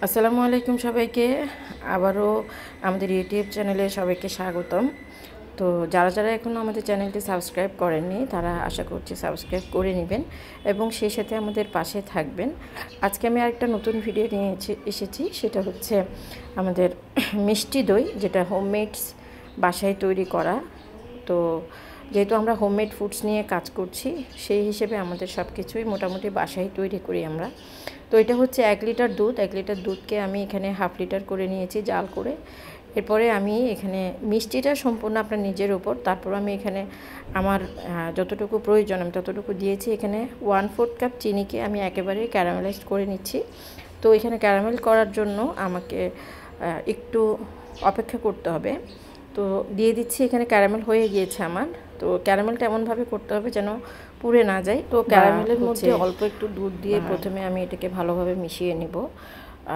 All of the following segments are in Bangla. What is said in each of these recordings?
আসসালামু আলাইকুম সবাইকে। আবারও আমাদের ইউটিউব চ্যানেলে সবাইকে স্বাগতম। তো যারা যারা এখনও আমাদের চ্যানেলটি সাবস্ক্রাইব করেননি তারা আশা করছি সাবস্ক্রাইব করে নেবেন এবং সেই সাথে আমাদের পাশে থাকবেন। আজকে আমি আরেকটা নতুন ভিডিও নিয়ে এসেছি, সেটা হচ্ছে আমাদের মিষ্টি দই, যেটা হোমমেডস বাসায় তৈরি করা। তো যেহেতু আমরা হোমমেড ফুডস নিয়ে কাজ করছি, সেই হিসেবে আমাদের সব কিছুই মোটামুটি বাসায় তৈরি করি আমরা। তো এটা হচ্ছে 1 লিটার দুধ। 1 লিটার দুধকে আমি এখানে হাফ লিটার করে নিয়েছি জাল করে। এরপরে আমি এখানে মিষ্টিটা সম্পূর্ণ আপনার নিজের উপর। তারপর আমি এখানে আমার যতটুকু প্রয়োজন আমি ততটুকু দিয়েছি। এখানে 1/4 কাপ চিনিকে আমি একেবারে ক্যারামেলাইজ করে নিচ্ছি। তো এখানে ক্যারামেল করার জন্য আমাকে একটু অপেক্ষা করতে হবে। তো দিয়ে দিচ্ছি, এখানে ক্যারামেল হয়ে গিয়েছে আমার। তো ক্যারামেলটা এমনভাবে করতে হবে যেন পুড়ে না যায়। তো ক্যারামেলের মধ্যে অল্প একটু দুধ দিয়ে প্রথমে আমি এটাকে ভালোভাবে মিশিয়ে নিব।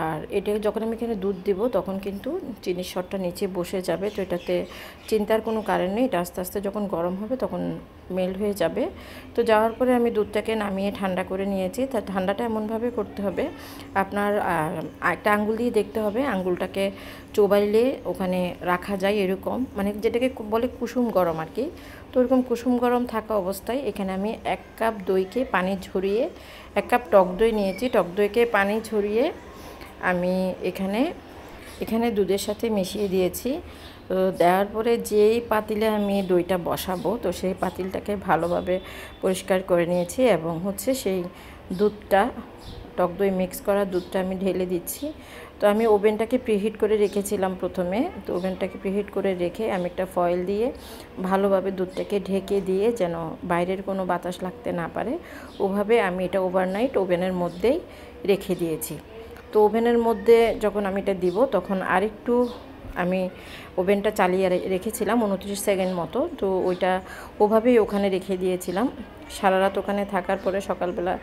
আর এটা যখন আমি এখানে দুধ দিব তখন কিন্তু চিনির সরটা নিচে বসে যাবে। তো এটাতে চিন্তার কোনো কারণ নেই, এটা আস্তে আস্তে যখন গরম হবে তখন মেল্ট হয়ে যাবে। তো যাওয়ার পরে আমি দুধটাকে নামিয়ে ঠান্ডা করে নিয়েছি। তা ঠান্ডাটা এমনভাবে করতে হবে, আপনার একটা আঙ্গুল দিয়ে দেখতে হবে আঙ্গুলটাকে চোবাইলে ওখানে রাখা যায় এরকম, মানে যেটাকে বলে কুসুম গরম আর কি। তো এরকম কুসুম গরম থাকা অবস্থায় এখানে আমি 1 কাপ দইকে পানি ঝরিয়ে, 1 কাপ টক দই নিয়েছি, টক দইকে পানি ঝরিয়ে আমি এখানে দুধের সাথে মিশিয়ে দিয়েছি। তো দেওয়ার পরে যেই পাতিলে আমি দইটা বসাবো, তো সেই পাতিলটাকে ভালোভাবে পরিষ্কার করে নিয়েছি এবং হচ্ছে সেই দুধটা, টক দই মিক্স করা দুধটা আমি ঢেলে দিচ্ছি। তো আমি ওভেনটাকে প্রিহিট করে রেখেছিলাম প্রথমে। তো ওভেনটাকে প্রিহিট করে রেখে আমি একটা ফয়েল দিয়ে ভালোভাবে দুধটাকে ঢেকে দিয়ে যেন বাইরের কোনো বাতাস লাগতে না পারে, ওভাবে আমি এটা ওভারনাইট ওভেনের মধ্যেই রেখে দিয়েছি। তো ওভেনের মধ্যে যখন আমি এটা দিব তখন আরেকটু আমি ওভেনটা চালিয়ে রেখেছিলাম 29 সেকেন্ড মতো। তো ওইটা ওভাবেই ওখানে রেখে দিয়েছিলাম। সারা রাত ওখানে থাকার পরে সকালবেলা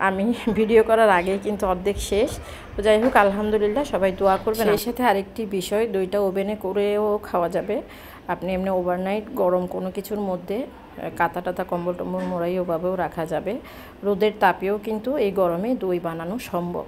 আমি ভিডিও করার আগেই কিন্তু অর্ধেক শেষ। তো যাই হোক, আলহামদুলিল্লাহ, সবাই দোয়া করবেন। এর সাথে আরেকটি বিষয়, দইটা ওভেনে করেও খাওয়া যাবে। আপনি এমনি ওভারনাইট গরম কোনো কিছুর মধ্যে কাঁথা টাতা কম্বল টম্বল মোড়াই ওভাবেও রাখা যাবে। রোদের তাপেও কিন্তু এই গরমে দই বানানো সম্ভব।